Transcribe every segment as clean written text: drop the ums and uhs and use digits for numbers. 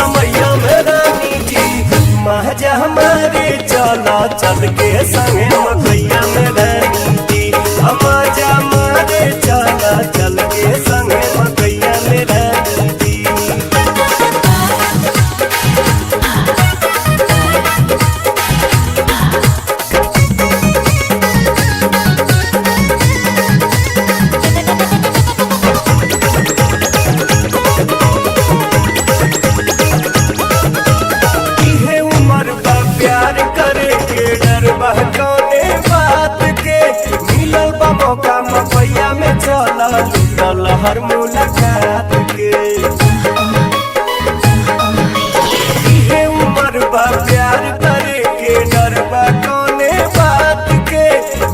समैया में रानी जी महाजा हमारे चला चल के संगे मकैया में रानी जी महाजा हमारे चला चल के संगे मकैया में रानी जी। प्यार करे के डर बहकौने बात के मिलल बा मौका मपैया में चला लूटल हर मुलाकात के इहे उम्र बा प्यार करे के डर बहकौने बात के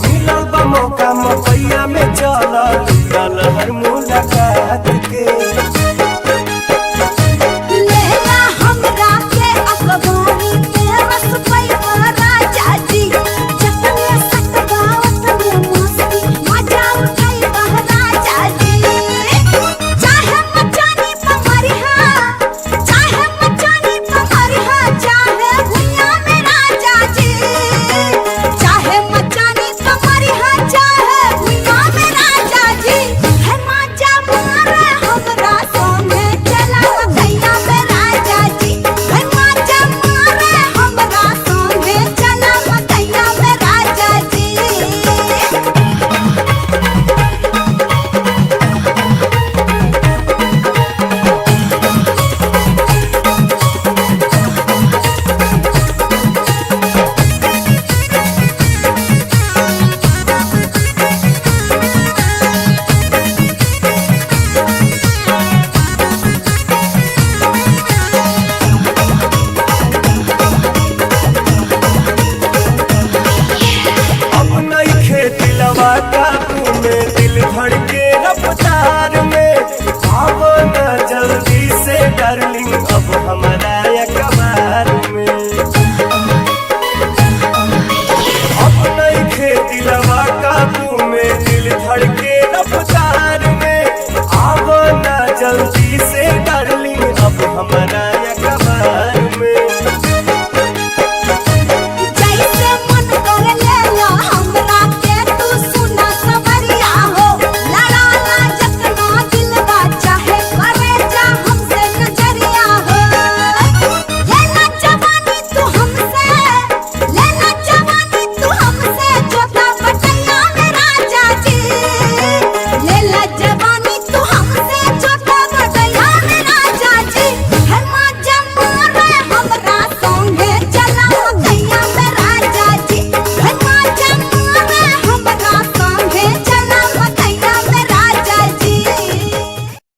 मिलल बा मौका मपैया में चला लूटल हर मुलाकात के। काबू में दिल धड़के रफ्तार में अब न जल्दी से डार्लिंग अब हमारा अखबार में अब नहीं खेती लवा काबू में दिल धड़के रफ्तार में अब न जल्दी से